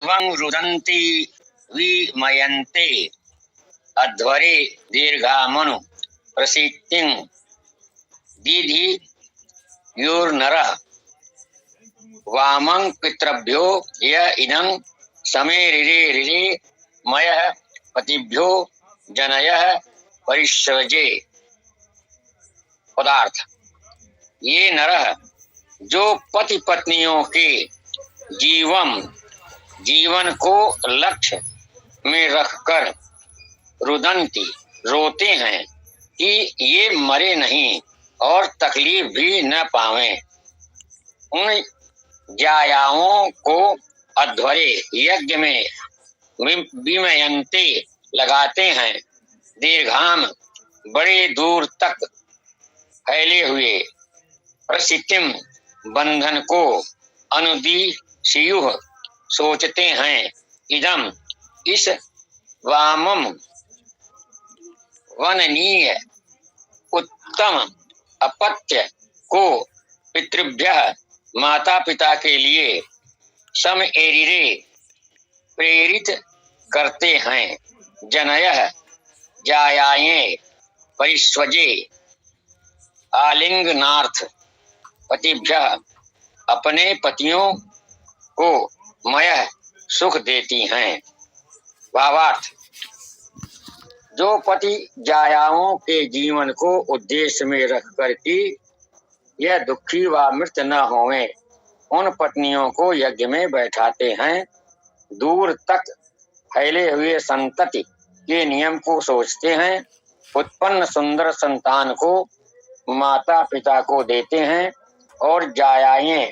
वं रुदन्ति विमयन्ते अध्वरे दीर्घामनु प्रसिद्धिं दीधि योर्नरः वामं पितृभ्यो य इदं समे ऋरे ऋरे मयः पतिभ्यो जनयः परिष्वजे। पदार्थ: ये नरः जो पति पत्नियों के जीवन को लक्ष्य में रखकर रुदंती रोते हैं कि ये मरे नहीं और तकलीफ भी न पावें, उन जायाओं को अध्वरे यज्ञ में विमयन्ते लगाते हैं, दीर्घाम बड़े दूर तक फैले हुए, प्रसिद्धिम बंधन को, अनुदिशयुः सोचते हैं, इदम इस, वामम वननीय उत्तम अपत्य को, पितृभ्यः माता पिता के लिए, सम एरिरे प्रेरित करते हैं, जनयः जायाएं, परिष्वजे आलिंगनार्थ, पतिभ्यः अपने पतियों को मयः सुख देती हैं। भावार्थ: जो पति जायाओं के जीवन को उद्देश्य में रख कर कि यह दुखी व मृत न होवें, उन पत्नियों को यज्ञ में बैठाते हैं, दूर तक फैले हुए संतति के नियम को सोचते हैं, उत्पन्न सुंदर संतान को माता पिता को देते हैं और जायाएं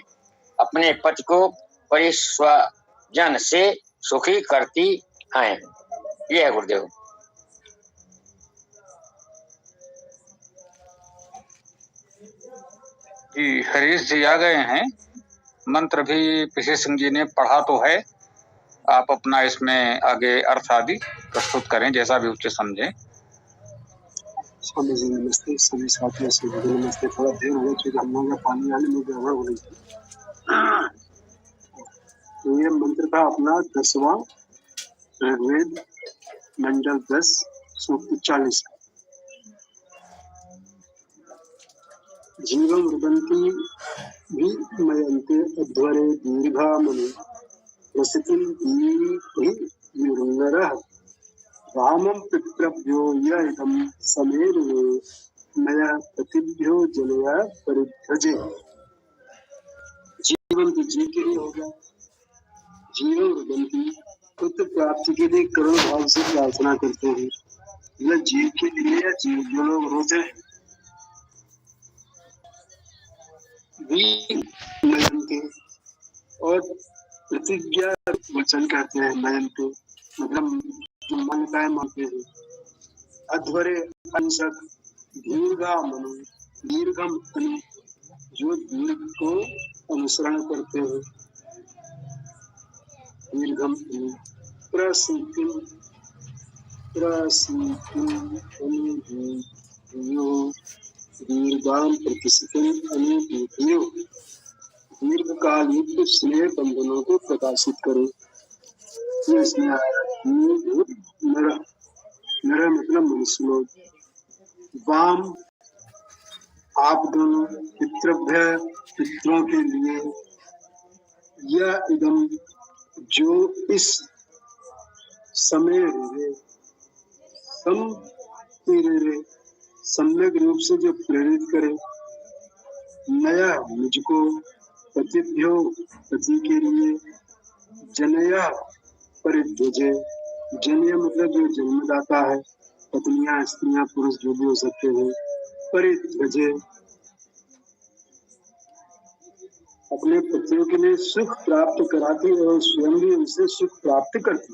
अपने पति को परिस्वजन से सुखी करती हैं। यह गुरुदेव। जी हरीश जी आ गए हैं। मंत्र भी पीसी सिंह जी ने पढ़ा तो है, आप अपना इसमें आगे अर्थ आदि प्रस्तुत करें जैसा भी उचित समझें। स्वामी जी नमस्ते, सभी साथियों से नमस्ते। थोड़ा देर हो गया क्योंकि हम लोग का पानी आने में गड़बड़ हो रही थी। तो ये मंत्र था अपना 10वां ऋग्वेद मंडल 10 सूक्त 40। जीवं रुदन्ति विमयन्ते अध्वरे दीर्घामनु प्रसिद्धिं दीधि योर्नरः वामं पितृभ्यो य इदं समे ऋरे मयः पतिभ्यो जनयः परिभ्यजे। जीवन तो जी के लिए होगा। जीवन रुदन्ति पुत्र प्राप्ति के लिए करुण भाव से प्रार्थना करते हैं, यह जीव के लिए या जीव जो लोग रोते हैं। मयन्ते और प्रतिज्ञा वचन कहते हैं, मयन्ते मतलब जो मान्यताएं मानते हैं। अध्वरे अंशक, दीर्घामनु दीर्घम अनु जो दीर्घ को अनुसरण करते हैं, दीर्घम अनु प्रसिद्धिं दीर्घाम प्रतिष्ठितिं अनुदीप्यो दीर्घकाल युक्त स्नेह बंधनों को प्रकाशित करें। ये इसमें आया नर, नर मतलब मनुष्य लोग। वाम आप दोनों, पितृभ्य पितरों के लिए, यह इदम जो इस समय सम्यक रूप से जो प्रेरित करे, नया मुझको, पतिभ्यो पति के लिए, जनया परिध्वजे, जनय मतलब जो जन्मदाता है, पत्नियां स्त्रियां पुरुष जो भी हो सकते हैं, परिध्वजे अपने पतियों के लिए सुख प्राप्त कराती और स्वयं भी उनसे सुख प्राप्त करती।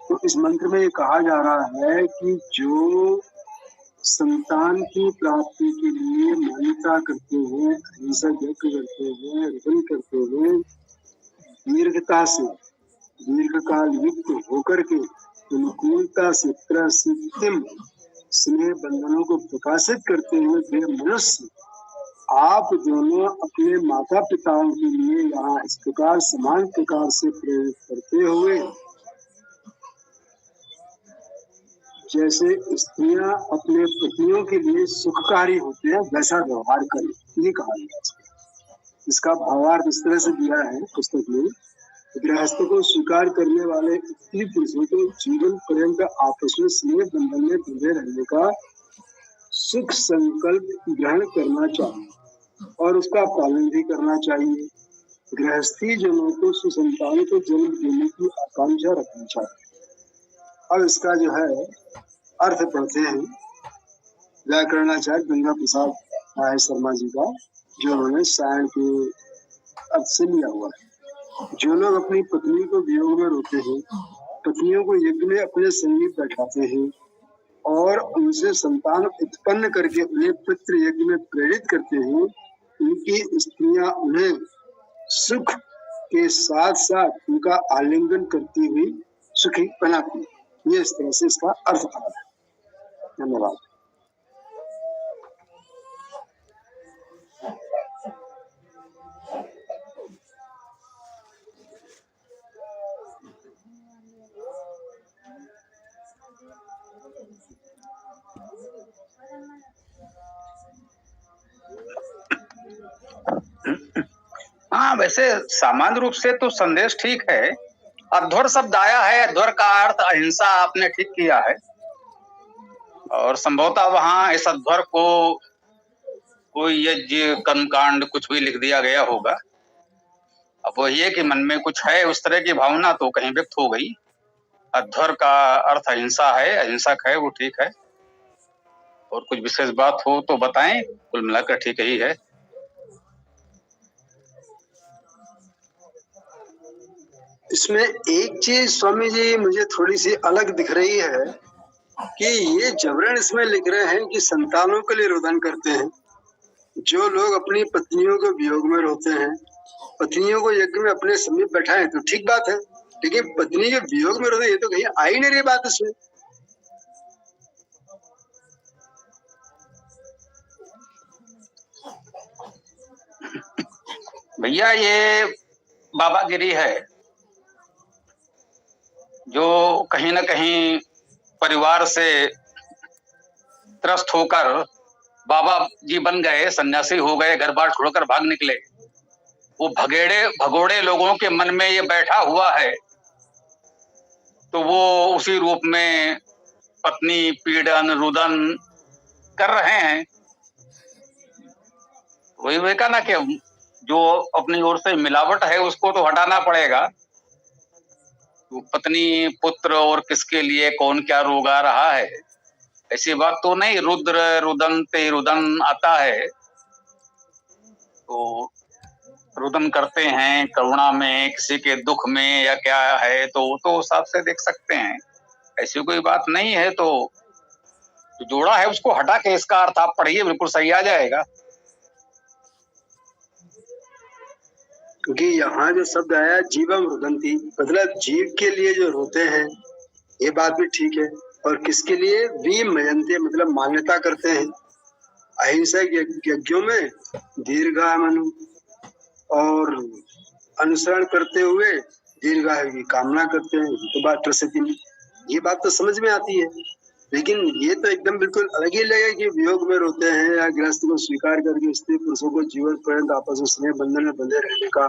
तो इस मंत्र में ये कहा जा रहा है कि जो संतान की प्राप्ति के लिए मान्यता करते हैं, अहिंसा यज्ञ करते हैं, हवन करते हैं, दीर्घता से दीर्घकाल युक्त होकर के अनुकूलता से प्रसिद्धिम स्नेह बंधनों को प्रकाशित करते हुए वे मनुष्य आप दोनों अपने माता पिताओं के लिए यहाँ इस प्रकार समान प्रकार से प्रेरित करते हुए जैसे स्त्रियां अपने पतियों के लिए सुखकारी होते हैं वैसा व्यवहार करें, ये कहा गया है। इसका भावार्थ इस तरह से दिया है पुस्तक में, गृहस्थ को स्वीकार करने वाले स्त्री पुरुषों को जीवन पर्यंत आपस में स्नेह बंधन में बंधे रहने का सुख संकल्प ग्रहण करना चाहिए और उसका पालन भी करना चाहिए। गृहस्थी जनों को सुसंतान को जन्म देने की आकांक्षा रखनी चाहिए। अब इसका जो है अर्थ पढ़ते हैं व्याकरणाचार्य गंगा प्रसाद राय शर्मा जी का, जो उन्होंने सायण के अर्थ से लिया हुआ है। जो लोग अपनी पत्नी को वियोग में रोते हैं, पत्नियों को यज्ञ में अपने समीप बैठाते हैं और उनसे संतान उत्पन्न करके उन्हें पितृ यज्ञ में प्रेरित करते हैं, उनकी स्त्रियां उन्हें सुख के साथ साथ उनका आलिंगन करती हुई सुखी बनाती है। ये इस तरह से इसका अर्थ है। धन्यवाद। हाँ, वैसे सामान्य रूप से तो संदेश ठीक है। अध्वर शब्द आया है, अध्वर का अर्थ अहिंसा आपने ठीक किया है, और संभवतः वहां इस अध्वर को कोई यज्ञ कर्मकांड कुछ भी लिख दिया गया होगा। अब वही है कि मन में कुछ है उस तरह की भावना तो कहीं व्यक्त हो गई। अध्वर का अर्थ अहिंसा है, अहिंसक है, वो ठीक है। और कुछ विशेष बात हो तो बताएं, कुल मिलाकर ठीक ही है। इसमें एक चीज स्वामी जी मुझे थोड़ी सी अलग दिख रही है कि ये जबरन इसमें लिख रहे हैं कि संतानों के लिए रोदन करते हैं। जो लोग अपनी पत्नियों के वियोग में रोते हैं, पत्नियों को यज्ञ में अपने समीप बैठाएं तो ठीक बात है, लेकिन पत्नी के वियोग में रोते ये तो कहीं आ ही नहीं रही बात इसमें। भैया ये बाबागिरी है, जो कहीं न कहीं परिवार से त्रस्त होकर बाबा जी बन गए, सन्यासी हो गए, घर बार छोड़कर भाग निकले। वो भगोड़े लोगों के मन में ये बैठा हुआ है, तो वो उसी रूप में पत्नी पीड़न रुदन कर रहे हैं। वही कहा ना कि जो अपनी ओर से मिलावट है उसको तो हटाना पड़ेगा। तो पत्नी पुत्र और किसके लिए कौन क्या रोगा रहा है, ऐसी बात तो नहीं। रुद्र रुदन ते रुदन आता है, तो रुदन करते हैं करुणा में, किसी के दुख में या क्या है, तो हिसाब से देख सकते हैं। ऐसी कोई बात नहीं है। तो जोड़ा है उसको हटा के इसका अर्थ आप पढ़िए, बिल्कुल सही आ जाएगा। क्योंकि यहाँ जो शब्द आया जीवम रुदंती, मतलब जीव के लिए जो रोते हैं, ये बात भी ठीक है। और किसके लिए? विमयन्ते, मतलब मान्यता करते हैं। अहिंसक यज्ञों में दीर्घायु और अनुसरण करते हुए दीर्घायु की कामना करते हैं। तो बात प्रसिद्धि, ये बात तो समझ में आती है, लेकिन ये तो एकदम बिल्कुल अलग ही लगे कि वियोग में रोते हैं या गृहस्थ को स्वीकार करके स्त्री पुरुषों को जीवन पर्यंत आपस में स्नेह बंधन में बंधे रहने का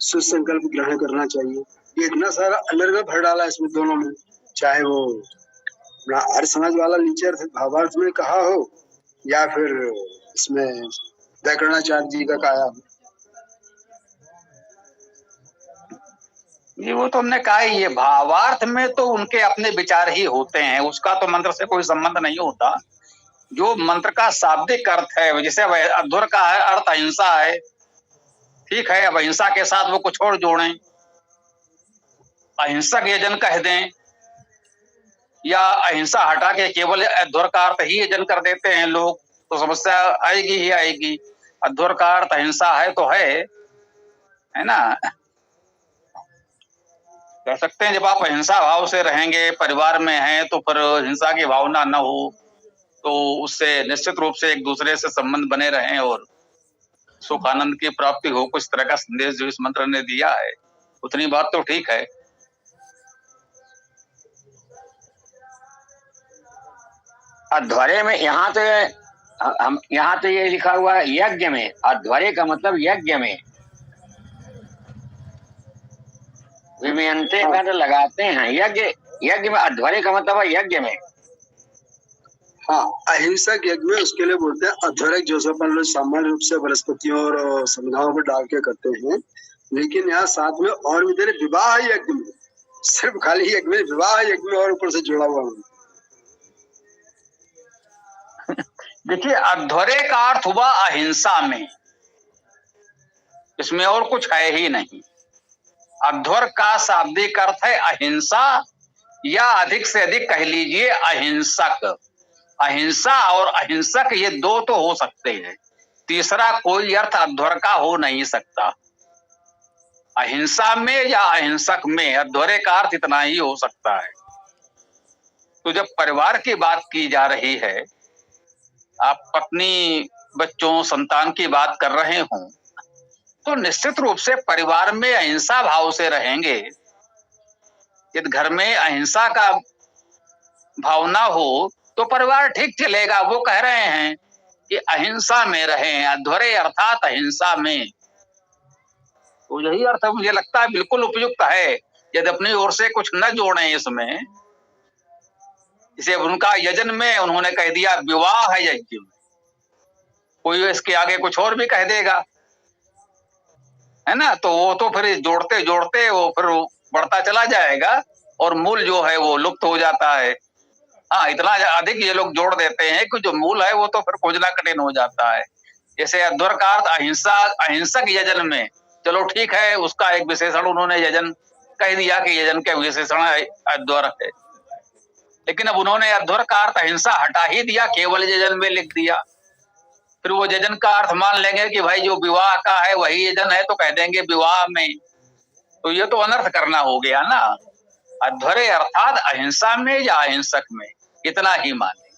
सुसंकल्प ग्रहण करना चाहिए। ये इतना सारा अलर्ग भर डाला इसमें दोनों में, चाहे वो अपना आर्य समाज वाला नीचे भावार्थ में कहा हो या फिर इसमें व्याकरणाचार्य जी का कहा हो। ये वो तो हमने कहा ही, ये भावार्थ में तो उनके अपने विचार ही होते हैं, उसका तो मंत्र से कोई संबंध नहीं होता। जो मंत्र का शाब्दिक अर्थ है, जैसे अध्वर का है अर्थ अहिंसा है, ठीक है। अब अहिंसा के साथ वो कुछ और जोड़ें, अहिंसक यजन कह दें, या अहिंसा हटा के केवल अध्वर का अर्थ ही यजन कर देते हैं लोग, तो समस्या आएगी ही आएगी। अध्वर का अर्थ अहिंसा है तो है ना। कह सकते हैं जब आप अहिंसा भाव से रहेंगे, परिवार में हैं, तो फिर हिंसा की भावना न हो, तो उससे निश्चित रूप से एक दूसरे से संबंध बने रहें और सुख आनंद की प्राप्ति हो, कुछ तरह का संदेश जो इस मंत्र ने दिया है, उतनी बात तो ठीक है। अध्वर्य में यहाँ तो हम यहाँ तो ये लिखा हुआ है यज्ञ में, अध्वर्य का मतलब यज्ञ में। विमयंते का तो लगाते हैं यज्ञ, यज्ञ में अध्वर्य का मतलब है यज्ञ में। हाँ, अहिंसक यज्ञ में उसके लिए बोलते हैं अध्वर्य, जो अपन लोग सामान्य रूप से वनस्पतियों और संविधाओं पर डाल के करते हैं, लेकिन यहाँ साथ में और भी तेरे विवाह यज्ञ में, सिर्फ खाली यज्ञ में, विवाह यज्ञ में और ऊपर से जुड़ा हुआ है। देखिए, अध्वर्य का अर्थ हुआ अहिंसा में, इसमें और कुछ है ही नहीं। अध्वर का शाब्दिक अर्थ है अहिंसा, या अधिक से अधिक कह लीजिए अहिंसक। अहिंसा और अहिंसक ये दो तो हो सकते हैं, तीसरा कोई अर्थ अध्वर का हो नहीं सकता। अहिंसा में या अहिंसक में अध्वर्य का अर्थ इतना ही हो सकता है। तो जब परिवार की बात की जा रही है, आप पत्नी, बच्चों, संतान की बात कर रहे हों, तो निश्चित रूप से परिवार में अहिंसा भाव से रहेंगे। यदि घर में अहिंसा का भावना हो तो परिवार ठीक चलेगा। वो कह रहे हैं कि अहिंसा में रहें, अध्वर्य अर्थात अहिंसा में। तो यही अर्थ मुझे लगता है बिल्कुल उपयुक्त है। यदि अपनी ओर से कुछ न जोड़ें इसमें, इसे उनका यजन में उन्होंने कह दिया विवाह यज्ञ में, कोई इसके आगे कुछ और भी कह देगा, है ना, तो वो तो फिर जोड़ते जोड़ते वो फिर बढ़ता चला जाएगा और मूल जो है वो लुप्त हो जाता है। हाँ, इतना अधिक ये लोग जोड़ देते हैं कि जो मूल है वो तो फिर खोजना कठिन हो जाता है। जैसे अध्वर का अर्थ अहिंसा, अहिंसक यजन में, चलो ठीक है, उसका एक विशेषण उन्होंने यजन कह दिया कि यजन के विशेषण अध्वर है, लेकिन अब उन्होंने अध्वर का अर्थ अहिंसा हटा ही दिया, केवल यजन में लिख दिया। फिर वो यजन का अर्थ मान लेंगे कि भाई जो विवाह का है वही यजन है, तो कह देंगे विवाह में। तो ये तो अनर्थ करना हो गया ना। अध्वर्य अर्थात अहिंसा में या अहिंसक में, इतना ही माने।